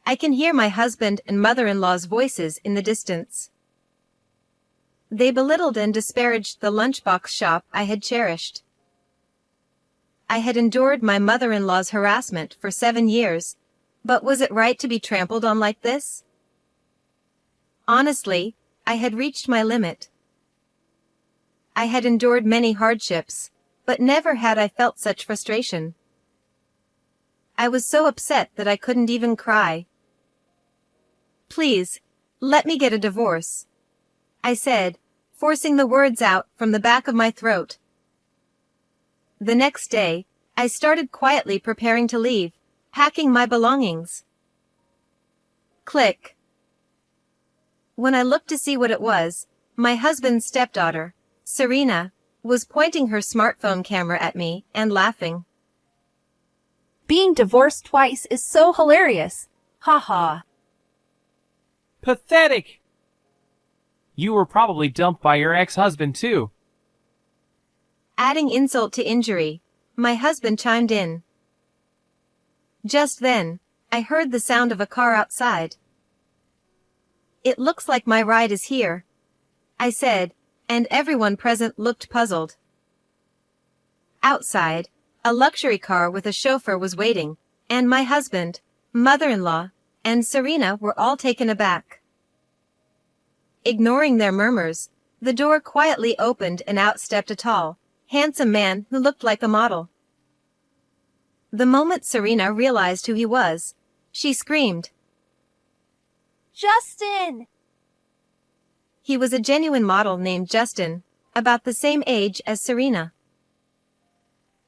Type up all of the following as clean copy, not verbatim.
I can hear my husband and mother-in-law's voices in the distance. They belittled and disparaged the lunchbox shop I had cherished. I had endured my mother-in-law's harassment for 7 years, but was it right to be trampled on like this? Honestly, I had reached my limit. I had endured many hardships, but never had I felt such frustration. I was so upset that I couldn't even cry. "Please, let me get a divorce," I said, forcing the words out from the back of my throat. The next day, I started quietly preparing to leave, packing my belongings. Click. When I looked to see what it was, my husband's stepdaughter, Serena, was pointing her smartphone camera at me and laughing. Being divorced twice is so hilarious. Ha ha. Pathetic! You were probably dumped by your ex-husband too. Adding insult to injury, my husband chimed in. Just then, I heard the sound of a car outside. "It looks like my ride is here," I said, and everyone present looked puzzled. Outside, a luxury car with a chauffeur was waiting, and my husband, mother-in-law, and Serena were all taken aback. Ignoring their murmurs, the door quietly opened and out stepped a tall, handsome man who looked like a model. The moment Serena realized who he was, she screamed. Justin! He was a genuine model named Justin, about the same age as Serena.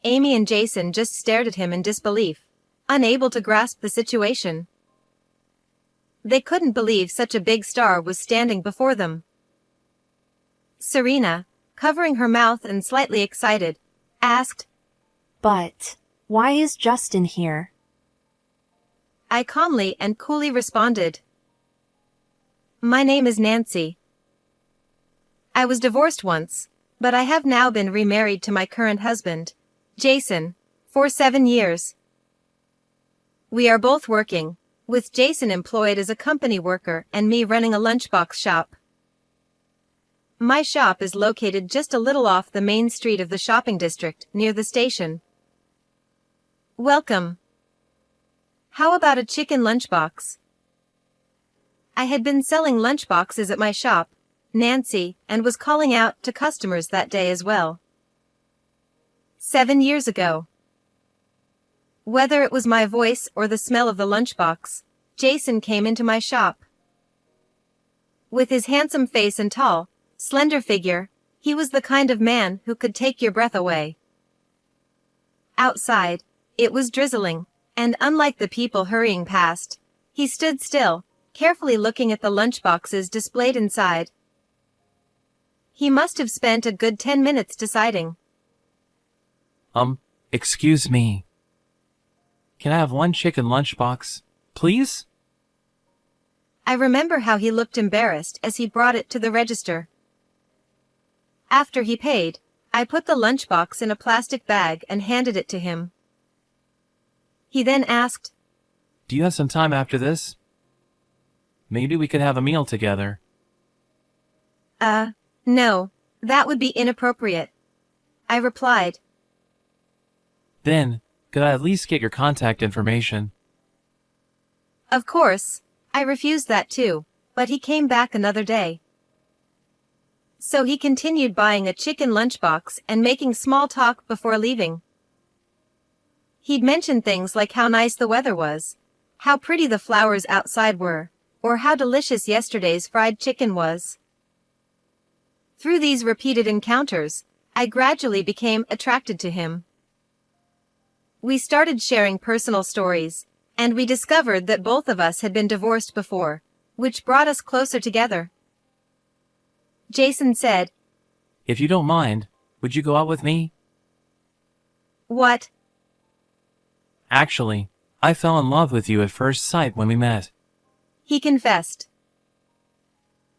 Amy and Jason just stared at him in disbelief, unable to grasp the situation. They couldn't believe such a big star was standing before them. Serena, covering her mouth and slightly excited, asked, But why is Justin here? I calmly and coolly responded, "My name is Nancy. I was divorced once, but I have now been remarried to my current husband, Jason, for 7 years. We are both working, with Jason employed as a company worker and me running a lunchbox shop. My shop is located just a little off the main street of the shopping district near the station. Welcome. How about a chicken lunchbox?" I had been selling lunchboxes at my shop, Nancy, and was calling out to customers that day as well. 7 years ago. Whether it was my voice or the smell of the lunchbox, Jason came into my shop. With his handsome face and tall, slender figure, he was the kind of man who could take your breath away. Outside, it was drizzling, and unlike the people hurrying past, he stood still, carefully looking at the lunchboxes displayed inside. He must have spent a good 10 minutes deciding. Excuse me. Can I have one chicken lunchbox, please? I remember how he looked embarrassed as he brought it to the register. After he paid, I put the lunchbox in a plastic bag and handed it to him. He then asked, Do you have some time after this? Maybe we could have a meal together. No, that would be inappropriate, I replied. Then, could I at least get your contact information? Of course, I refused that too, but he came back another day. So he continued buying a chicken lunchbox and making small talk before leaving. He'd mention things like how nice the weather was, how pretty the flowers outside were, or how delicious yesterday's fried chicken was. Through these repeated encounters, I gradually became attracted to him. We started sharing personal stories, and we discovered that both of us had been divorced before, which brought us closer together. Jason said, If you don't mind, would you go out with me? What? Actually, I fell in love with you at first sight when we met. He confessed.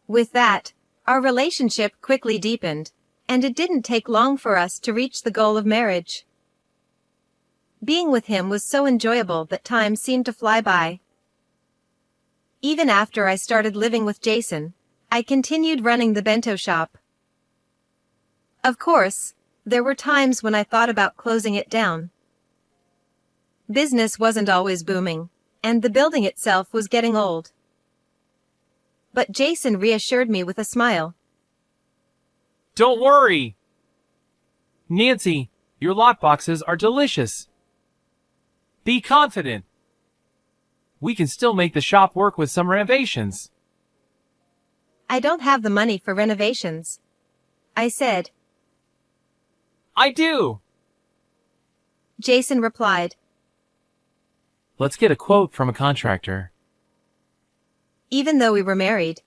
With that, our relationship quickly deepened, and it didn't take long for us to reach the goal of marriage. Being with him was so enjoyable that time seemed to fly by. Even after I started living with Jason, I continued running the bento shop. Of course, there were times when I thought about closing it down. Business wasn't always booming, and the building itself was getting old. But Jason reassured me with a smile. Don't worry! Nancy, your lockboxes are delicious. Be confident. We can still make the shop work with some renovations. I don't have the money for renovations, I said. I do! Jason replied. Let's get a quote from a contractor. Even though we were married,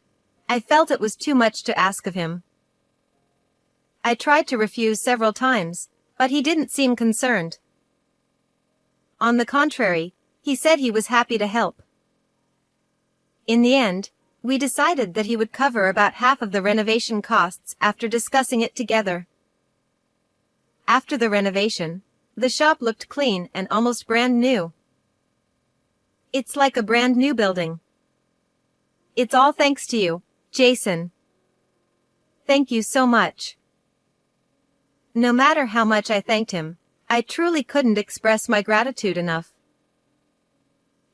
I felt it was too much to ask of him. I tried to refuse several times, but he didn't seem concerned. On the contrary, he said he was happy to help. In the end, we decided that he would cover about half of the renovation costs after discussing it together. After the renovation, the shop looked clean and almost brand new. It's like a brand new building. It's all thanks to you, Jason. Thank you so much. No matter how much I thanked him, I truly couldn't express my gratitude enough.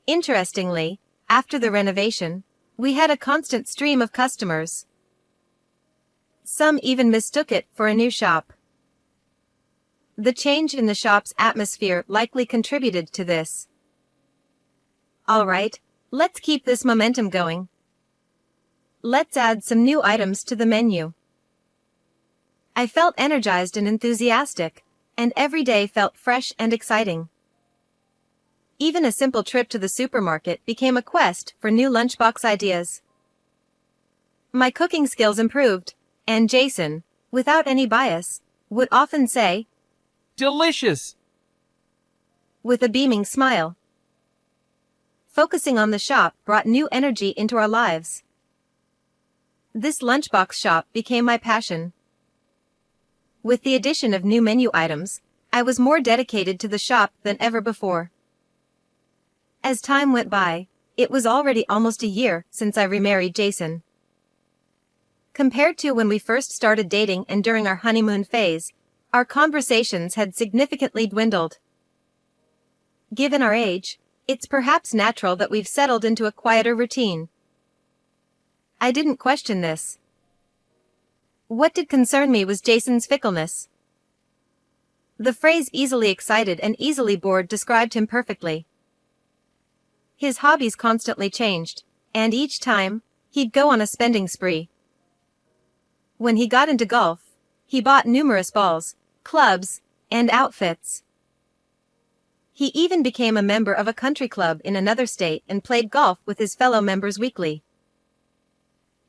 Interestingly, after the renovation, we had a constant stream of customers. Some even mistook it for a new shop. The change in the shop's atmosphere likely contributed to this. All right, let's keep this momentum going. Let's add some new items to the menu. I felt energized and enthusiastic, and every day felt fresh and exciting. Even a simple trip to the supermarket became a quest for new lunchbox ideas. My cooking skills improved, and Jason, without any bias, would often say, Delicious! With a beaming smile. Focusing on the shop brought new energy into our lives. This lunchbox shop became my passion. With the addition of new menu items, I was more dedicated to the shop than ever before. As time went by, it was already almost a year since I remarried Jason. Compared to when we first started dating and during our honeymoon phase, our conversations had significantly dwindled. Given our age, it's perhaps natural that we've settled into a quieter routine. I didn't question this. What did concern me was Jason's fickleness. The phrase easily excited and easily bored described him perfectly. His hobbies constantly changed, and each time, he'd go on a spending spree. When he got into golf, he bought numerous balls, clubs, and outfits. He even became a member of a country club in another state and played golf with his fellow members weekly.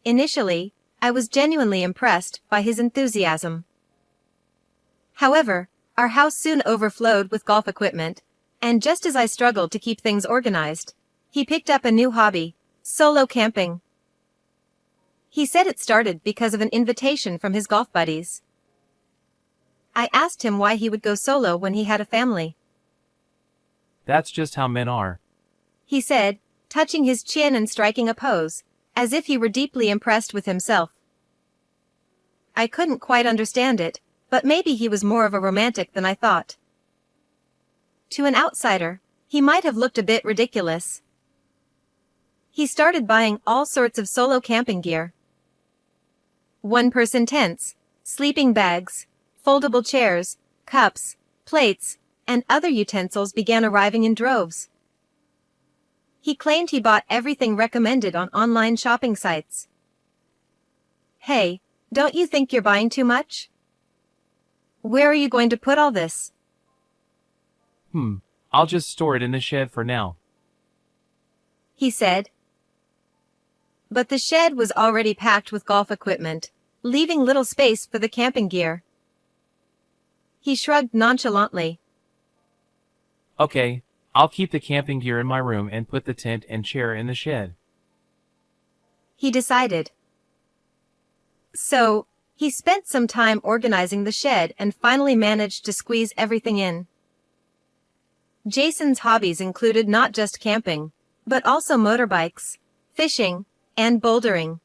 Initially, I was genuinely impressed by his enthusiasm. However, our house soon overflowed with golf equipment, and just as I struggled to keep things organized, he picked up a new hobby, solo camping. He said it started because of an invitation from his golf buddies. I asked him why he would go solo when he had a family. That's just how men are. He said, touching his chin and striking a pose, as if he were deeply impressed with himself. I couldn't quite understand it, but maybe he was more of a romantic than I thought. To an outsider, he might have looked a bit ridiculous. He started buying all sorts of solo camping gear. One-person tents, sleeping bags, foldable chairs, cups, plates, and other utensils began arriving in droves. He claimed he bought everything recommended on online shopping sites. Hey, don't you think you're buying too much? Where are you going to put all this? I'll just store it in the shed for now. He said. But the shed was already packed with golf equipment, leaving little space for the camping gear. He shrugged nonchalantly. Okay, I'll keep the camping gear in my room and put the tent and chair in the shed. He decided. So, he spent some time organizing the shed and finally managed to squeeze everything in. Jason's hobbies included not just camping, but also motorbikes, fishing, and bouldering.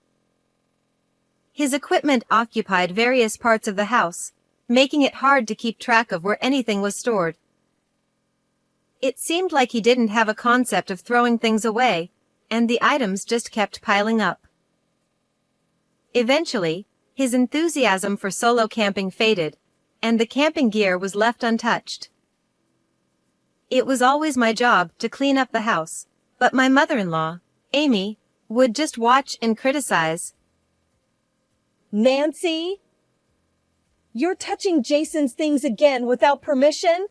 His equipment occupied various parts of the house, making it hard to keep track of where anything was stored. It seemed like he didn't have a concept of throwing things away, and the items just kept piling up. Eventually, his enthusiasm for solo camping faded, and the camping gear was left untouched. It was always my job to clean up the house, but my mother-in-law, Amy, would just watch and criticize. Nancy? You're touching Jason's things again without permission?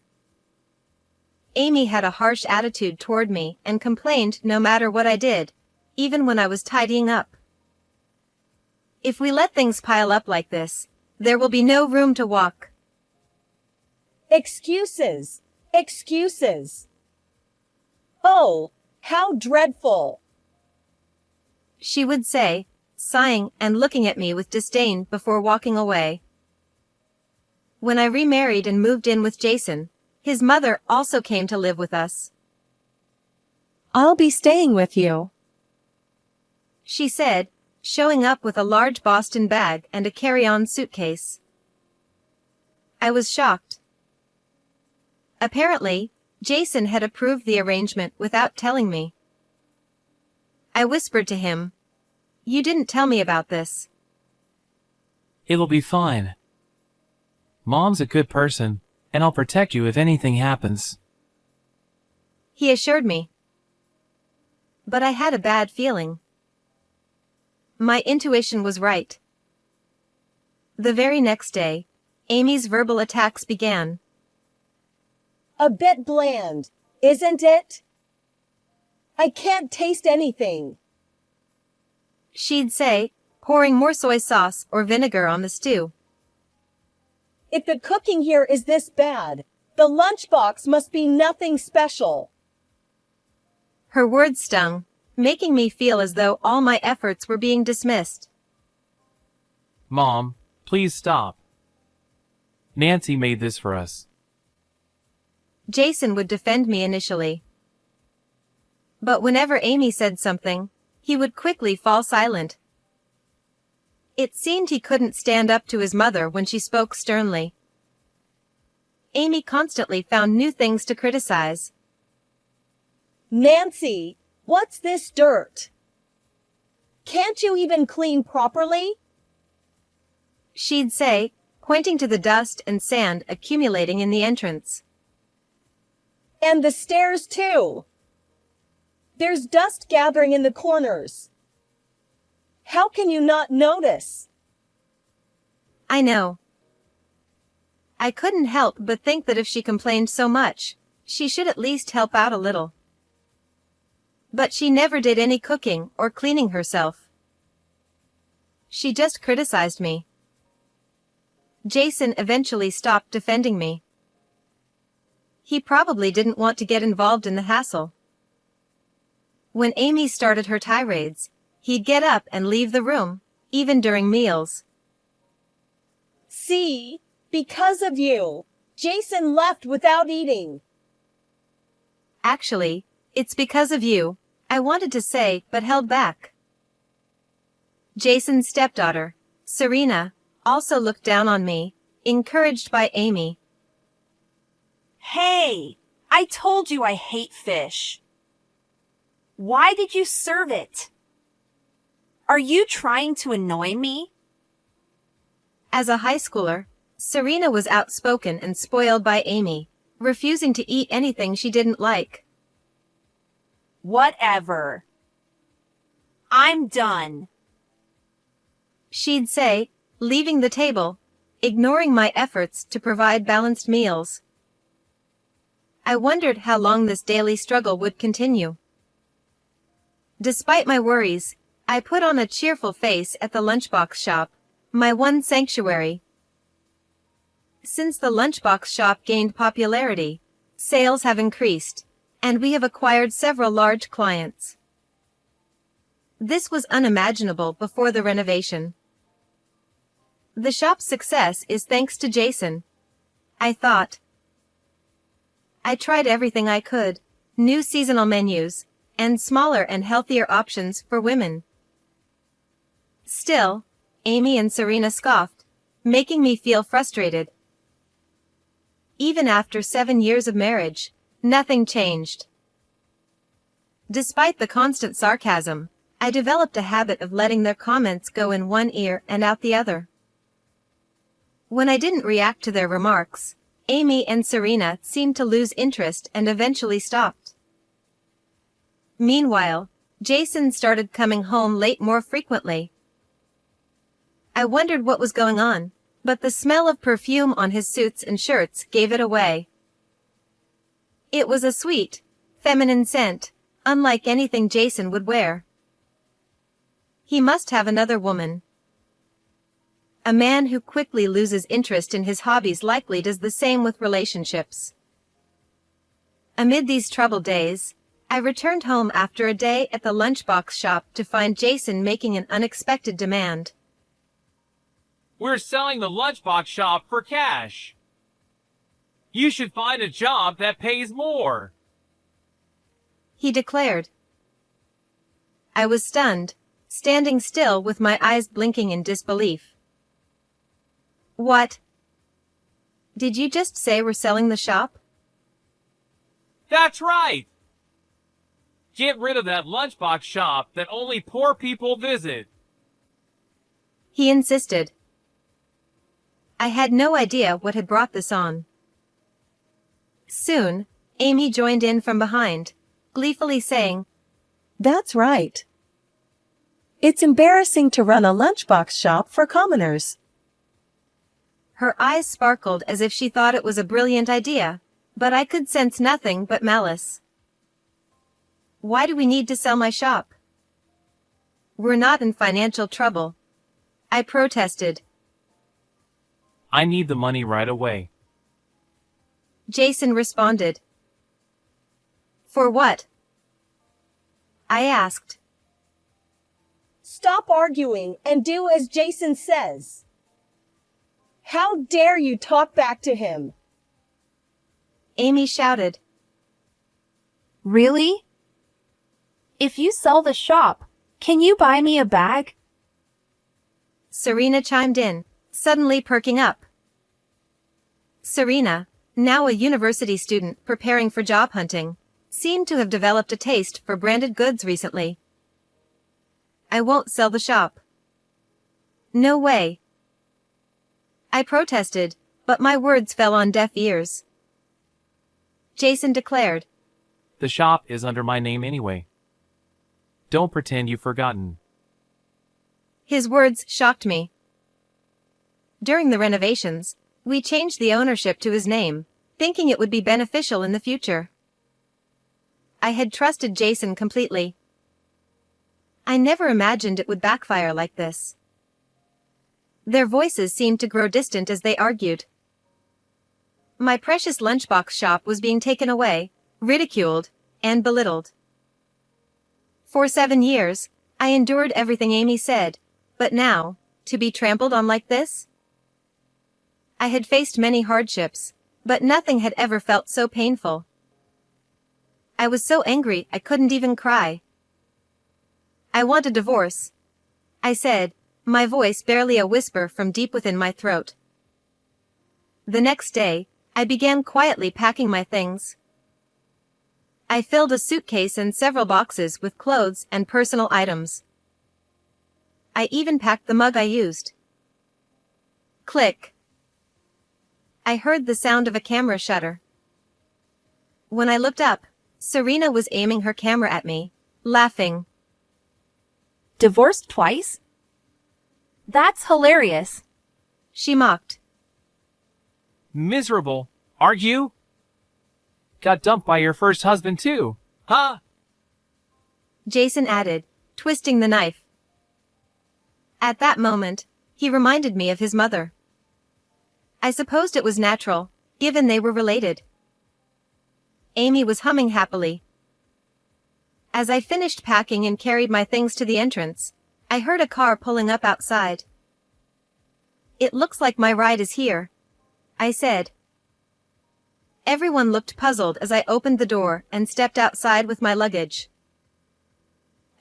Amy had a harsh attitude toward me and complained no matter what I did, even when I was tidying up. If we let things pile up like this, there will be no room to walk. Excuses! Excuses! Oh, how dreadful! She would say, sighing and looking at me with disdain before walking away. When I remarried and moved in with Jason, his mother also came to live with us. I'll be staying with you, she said, showing up with a large Boston bag and a carry-on suitcase. I was shocked. Apparently, Jason had approved the arrangement without telling me. I whispered to him, "You didn't tell me about this." It'll be fine. Mom's a good person, and I'll protect you if anything happens. He assured me. But I had a bad feeling. My intuition was right. The very next day, Amy's verbal attacks began. A bit bland, isn't it? I can't taste anything, she'd say, pouring more soy sauce or vinegar on the stew. If the cooking here is this bad, the lunchbox must be nothing special. Her words stung, making me feel as though all my efforts were being dismissed. Mom, please stop. Nancy made this for us. Jason would defend me initially. But whenever Amy said something, he would quickly fall silent. It seemed he couldn't stand up to his mother when she spoke sternly. Amy constantly found new things to criticize. Nancy, what's this dirt? Can't you even clean properly? She'd say, pointing to the dust and sand accumulating in the entrance. And the stairs too. There's dust gathering in the corners. How can you not notice? I know. I couldn't help but think that if she complained so much, she should at least help out a little. But she never did any cooking or cleaning herself. She just criticized me. Jason eventually stopped defending me. He probably didn't want to get involved in the hassle. When Amy started her tirades, he'd get up and leave the room, even during meals. See, because of you, Jason left without eating. Actually, it's because of you, I wanted to say but held back. Jason's stepdaughter, Serena, also looked down on me, encouraged by Amy. Hey, I told you I hate fish. Why did you serve it? Are you trying to annoy me? As a high schooler, Serena was outspoken and spoiled by Amy, refusing to eat anything she didn't like. Whatever. I'm done, she'd say, leaving the table, ignoring my efforts to provide balanced meals. I wondered how long this daily struggle would continue. Despite my worries, I put on a cheerful face at the lunchbox shop, my one sanctuary. Since the lunchbox shop gained popularity, sales have increased, and we have acquired several large clients. This was unimaginable before the renovation. The shop's success is thanks to Jason, I thought. I tried everything I could, new seasonal menus, and smaller and healthier options for women. Still, Amy and Serena scoffed, making me feel frustrated. Even after 7 years of marriage, nothing changed. Despite the constant sarcasm, I developed a habit of letting their comments go in one ear and out the other. When I didn't react to their remarks, Amy and Serena seemed to lose interest and eventually stopped. Meanwhile, Jason started coming home late more frequently. I wondered what was going on, but the smell of perfume on his suits and shirts gave it away. It was a sweet, feminine scent, unlike anything Jason would wear. He must have another woman. A man who quickly loses interest in his hobbies likely does the same with relationships. Amid these troubled days, I returned home after a day at the lunchbox shop to find Jason making an unexpected demand. We're selling the lunchbox shop for cash. You should find a job that pays more, he declared. I was stunned, standing still with my eyes blinking in disbelief. What? Did you just say we're selling the shop? That's right. Get rid of that lunchbox shop that only poor people visit, he insisted. I had no idea what had brought this on. Soon, Amy joined in from behind, gleefully saying, That's right. It's embarrassing to run a lunchbox shop for commoners. Her eyes sparkled as if she thought it was a brilliant idea, but I could sense nothing but malice. Why do we need to sell my shop? We're not in financial trouble, I protested. I need the money right away, Jason responded. For what? I asked. Stop arguing and do as Jason says. How dare you talk back to him? Amy shouted. Really? If you sell the shop, can you buy me a bag? Serena chimed in, suddenly perking up. Serena, now a university student preparing for job hunting, seemed to have developed a taste for branded goods recently. I won't sell the shop. No way. I protested, but my words fell on deaf ears. Jason declared. The shop is under my name anyway. Don't pretend you've forgotten. His words shocked me. During the renovations, we changed the ownership to his name, thinking it would be beneficial in the future. I had trusted Jason completely. I never imagined it would backfire like this. Their voices seemed to grow distant as they argued. My precious lunchbox shop was being taken away, ridiculed, and belittled. For 7 years, I endured everything Amy said, but now, to be trampled on like this? I had faced many hardships, but nothing had ever felt so painful. I was so angry I couldn't even cry. I want a divorce, I said, my voice barely a whisper from deep within my throat. The next day, I began quietly packing my things. I filled a suitcase and several boxes with clothes and personal items. I even packed the mug I used. Click. I heard the sound of a camera shutter. When I looked up, Serena was aiming her camera at me, laughing. Divorced twice? That's hilarious, she mocked. Miserable, are you? Got dumped by your first husband too, huh? Jason added, twisting the knife. At that moment, he reminded me of his mother. I supposed it was natural, given they were related. Amy was humming happily. As I finished packing and carried my things to the entrance, I heard a car pulling up outside. It looks like my ride is here, I said. Everyone looked puzzled as I opened the door and stepped outside with my luggage.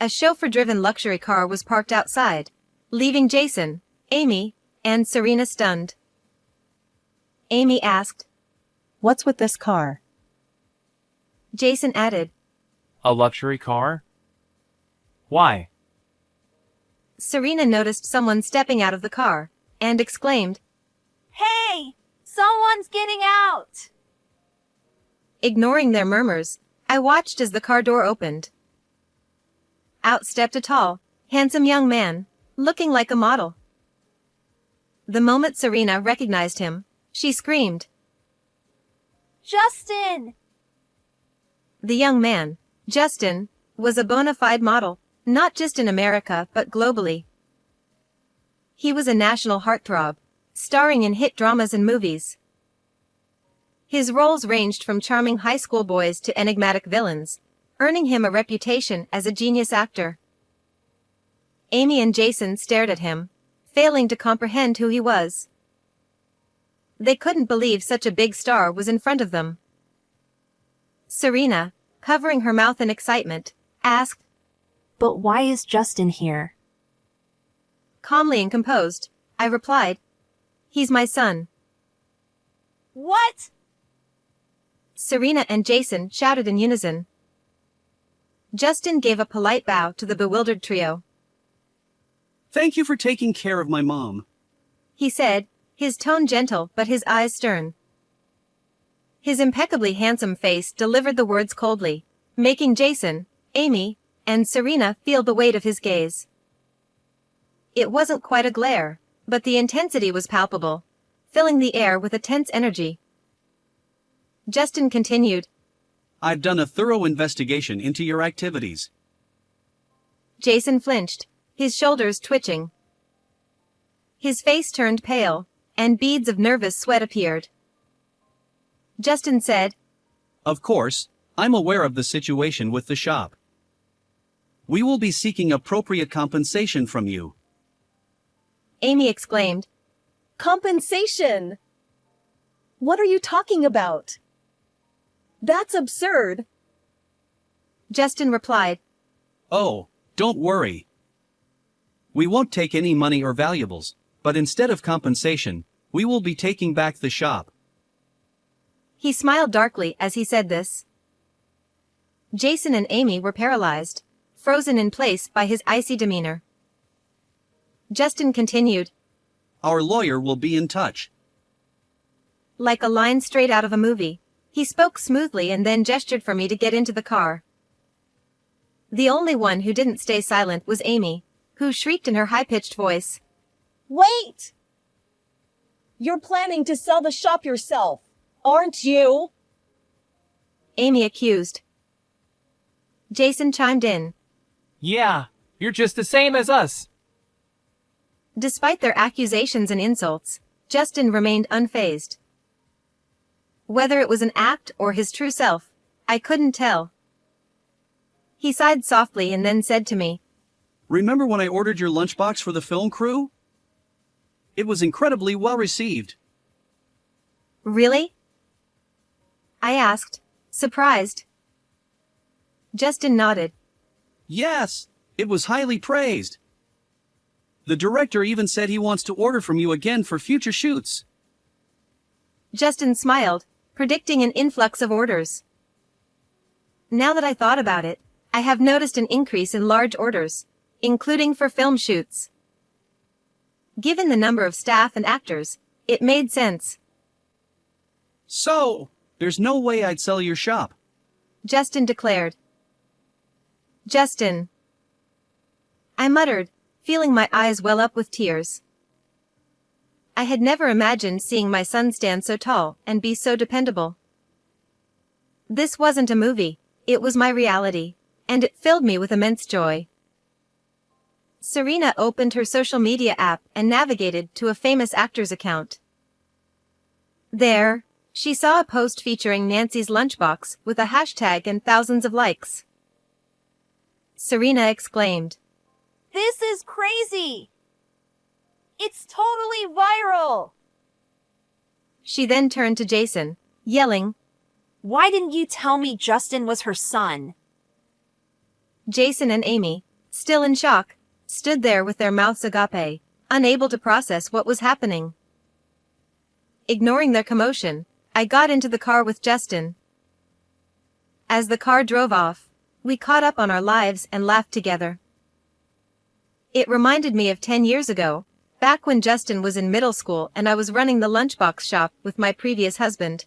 a chauffeur-driven luxury car was parked outside, leaving Jason, Amy, and Serena stunned. Amy asked, "What's with this car?" Jason added, A luxury car? Why? Serena noticed someone stepping out of the car, and exclaimed, Hey! Someone's getting out! Ignoring their murmurs, I watched as the car door opened. Out stepped a tall, handsome young man, looking like a model. The moment Serena recognized him, she screamed. Justin! The young man, Justin, was a bona fide model, not just in America but globally. He was a national heartthrob, starring in hit dramas and movies. His roles ranged from charming high school boys to enigmatic villains, earning him a reputation as a genius actor. Amy and Jason stared at him, failing to comprehend who he was. They couldn't believe such a big star was in front of them. Serena, covering her mouth in excitement, asked, But why is Justin here? Calmly and composed, I replied, He's my son. What? Serena and Jason shouted in unison. Justin gave a polite bow to the bewildered trio. Thank you for taking care of my mom. He said, his tone gentle but his eyes stern. His impeccably handsome face delivered the words coldly, making Jason, Amy, and Serena feel the weight of his gaze. It wasn't quite a glare, but the intensity was palpable, filling the air with a tense energy. Justin continued, I've done a thorough investigation into your activities. Jason flinched, his shoulders twitching. His face turned pale, and beads of nervous sweat appeared. Justin said, Of course, I'm aware of the situation with the shop. We will be seeking appropriate compensation from you. Amy exclaimed, Compensation! What are you talking about? That's absurd. Justin replied, Oh, don't worry. We won't take any money or valuables, but instead of compensation, we will be taking back the shop. He smiled darkly as he said this. Jason and Amy were paralyzed, frozen in place by his icy demeanor. Justin continued, Our lawyer will be in touch. Like a line straight out of a movie, he spoke smoothly and then gestured for me to get into the car. The only one who didn't stay silent was Amy, who shrieked in her high-pitched voice. Wait! You're planning to sell the shop yourself, aren't you? Amy accused. Jason chimed in. Yeah, you're just the same as us. Despite their accusations and insults, Justin remained unfazed. Whether it was an act or his true self, I couldn't tell. He sighed softly and then said to me, Remember when I ordered your lunchbox for the film crew? It was incredibly well received. Really? I asked, surprised. Justin nodded. Yes, it was highly praised. The director even said he wants to order from you again for future shoots. Justin smiled, predicting an influx of orders. Now that I thought about it, I have noticed an increase in large orders, including for film shoots. Given the number of staff and actors, it made sense. So, there's no way I'd sell your shop. Justin declared. Justin. I muttered, feeling my eyes well up with tears. I had never imagined seeing my son stand so tall and be so dependable. This wasn't a movie, it was my reality, and it filled me with immense joy. Serena opened her social media app and navigated to a famous actor's account. There, she saw a post featuring Nancy's lunchbox with a hashtag and thousands of likes. Serena exclaimed, This is crazy! It's totally viral! She then turned to Jason, yelling, Why didn't you tell me Justin was her son? Jason and Amy, still in shock, stood there with their mouths agape, unable to process what was happening. Ignoring their commotion, I got into the car with Justin. As the car drove off, we caught up on our lives and laughed together. It reminded me of 10 years ago, back when Justin was in middle school and I was running the lunchbox shop with my previous husband.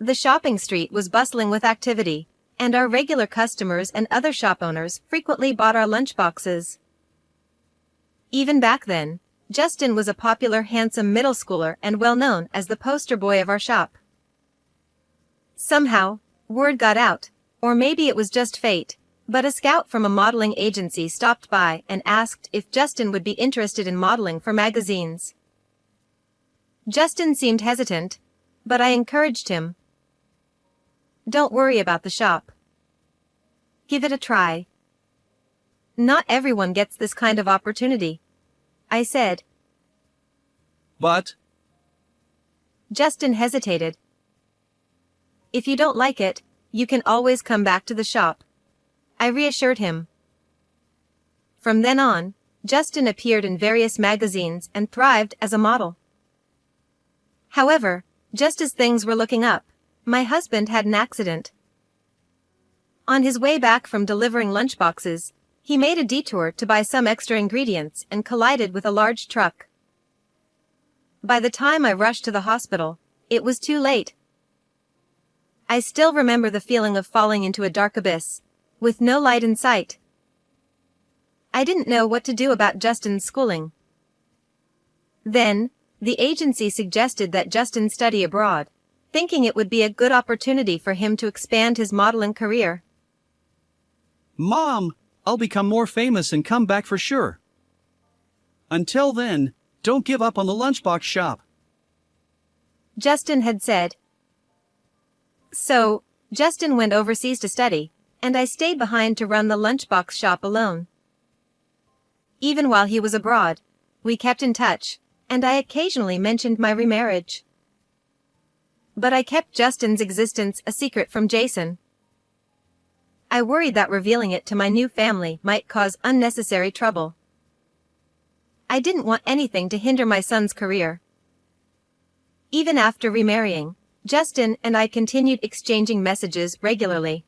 The shopping street was bustling with activity, and our regular customers and other shop owners frequently bought our lunchboxes. Even back then, Justin was a popular, handsome middle schooler and well known as the poster boy of our shop. Somehow, word got out, or maybe it was just fate, but a scout from a modeling agency stopped by and asked if Justin would be interested in modeling for magazines. Justin seemed hesitant, but I encouraged him. Don't worry about the shop. Give it a try. Not everyone gets this kind of opportunity, I said. But, Justin hesitated. If you don't like it, you can always come back to the shop, I reassured him. From then on, Justin appeared in various magazines and thrived as a model. However, just as things were looking up, my husband had an accident. On his way back from delivering lunchboxes, he made a detour to buy some extra ingredients and collided with a large truck. By the time I rushed to the hospital, it was too late. I still remember the feeling of falling into a dark abyss, with no light in sight. I didn't know what to do about Justin's schooling. Then, the agency suggested that Justin study abroad, thinking it would be a good opportunity for him to expand his modeling career. Mom, I'll become more famous and come back for sure. Until then, don't give up on the lunchbox shop, Justin had said. So, Justin went overseas to study, and I stayed behind to run the lunchbox shop alone. Even while he was abroad, we kept in touch, and I occasionally mentioned my remarriage. But I kept Justin's existence a secret from Jason. I worried that revealing it to my new family might cause unnecessary trouble. I didn't want anything to hinder my son's career. Even after remarrying, Justin and I continued exchanging messages regularly.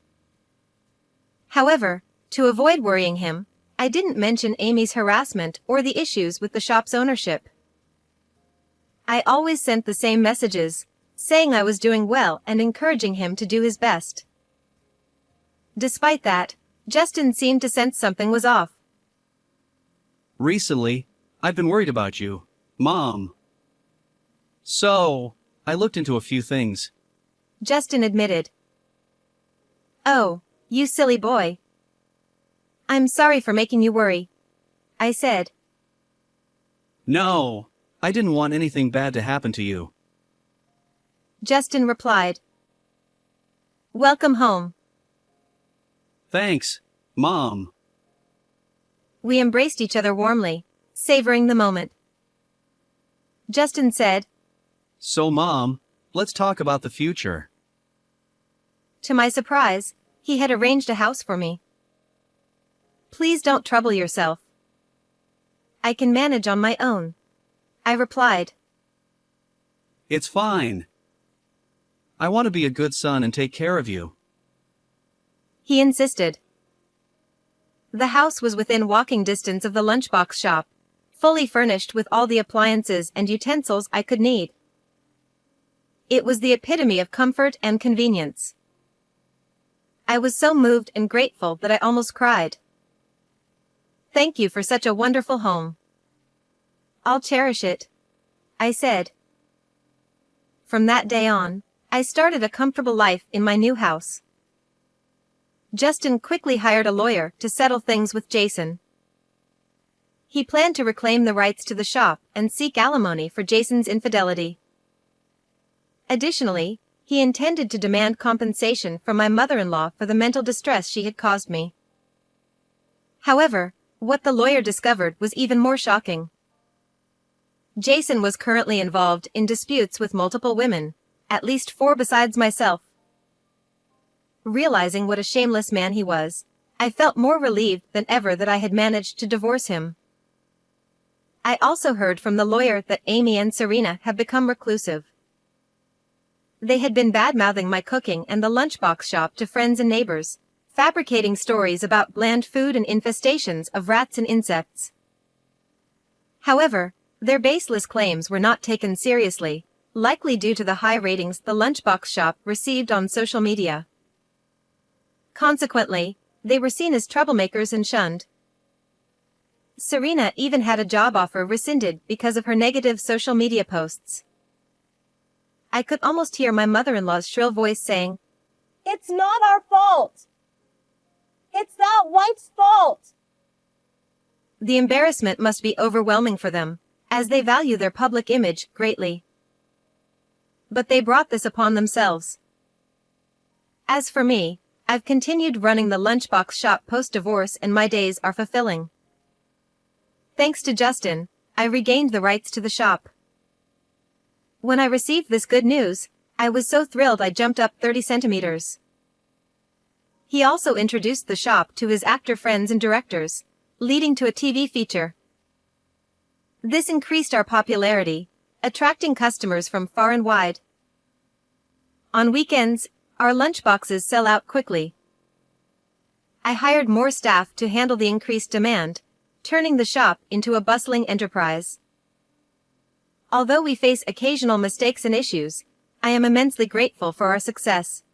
However, to avoid worrying him, I didn't mention Amy's harassment or the issues with the shop's ownership. I always sent the same messages, saying I was doing well and encouraging him to do his best. Despite that, Justin seemed to sense something was off. Recently, I've been worried about you, Mom. So, I looked into a few things. Justin admitted. Oh, you silly boy. I'm sorry for making you worry, I said. No, I didn't want anything bad to happen to you, Justin replied. Welcome home. Thanks, Mom. We embraced each other warmly, savoring the moment. Justin said, So Mom, let's talk about the future. To my surprise, he had arranged a house for me. Please don't trouble yourself. I can manage on my own, I replied. It's fine. I want to be a good son and take care of you, He insisted. The house was within walking distance of the lunchbox shop, fully furnished with all the appliances and utensils I could need. It was the epitome of comfort and convenience. I was so moved and grateful that I almost cried. Thank you for such a wonderful home. I'll cherish it, I said. From that day on, I started a comfortable life in my new house. Justin quickly hired a lawyer to settle things with Jason. He planned to reclaim the rights to the shop and seek alimony for Jason's infidelity. Additionally, he intended to demand compensation from my mother-in-law for the mental distress she had caused me. However, what the lawyer discovered was even more shocking. Jason was currently involved in disputes with multiple women, at least 4 besides myself. Realizing what a shameless man he was, I felt more relieved than ever that I had managed to divorce him. I also heard from the lawyer that Amy and Serena have become reclusive. They had been bad-mouthing my cooking and the lunchbox shop to friends and neighbors, fabricating stories about bland food and infestations of rats and insects. However, their baseless claims were not taken seriously, likely due to the high ratings the lunchbox shop received on social media. Consequently, they were seen as troublemakers and shunned. Serena even had a job offer rescinded because of her negative social media posts. I could almost hear my mother-in-law's shrill voice saying, It's not our fault. It's that wife's fault. The embarrassment must be overwhelming for them, as they value their public image greatly. But they brought this upon themselves. As for me, I've continued running the lunchbox shop post-divorce and my days are fulfilling. Thanks to Justin, I regained the rights to the shop. When I received this good news, I was so thrilled I jumped up 30 centimeters. He also introduced the shop to his actor friends and directors, leading to a TV feature. This increased our popularity, attracting customers from far and wide. On weekends, our lunchboxes sell out quickly. I hired more staff to handle the increased demand, turning the shop into a bustling enterprise. Although we face occasional mistakes and issues, I am immensely grateful for our success.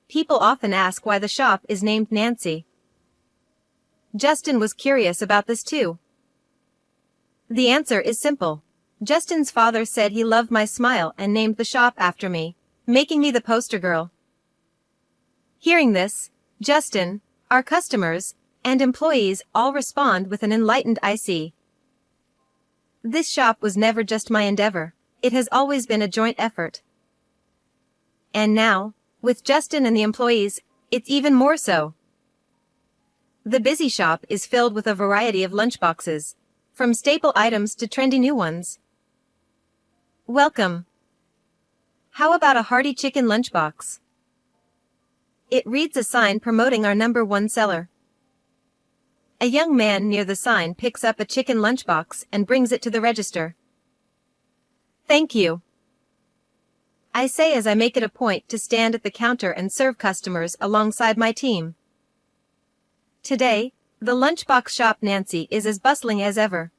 People often ask why the shop is named Nancy. Justin was curious about this too. The answer is simple. Justin's father said he loved my smile and named the shop after me, making me the poster girl. Hearing this, Justin, our customers, and employees all respond with an enlightened I see. This shop was never just my endeavor, it has always been a joint effort. And now, with Justin and the employees, it's even more so. The busy shop is filled with a variety of lunchboxes, from staple items to trendy new ones. Welcome. How about a hearty chicken lunchbox? It reads a sign promoting our #1 seller. A young man near the sign picks up a chicken lunchbox and brings it to the register. Thank you, I say as I make it a point to stand at the counter and serve customers alongside my team. Today, the lunchbox shop Nancy is as bustling as ever.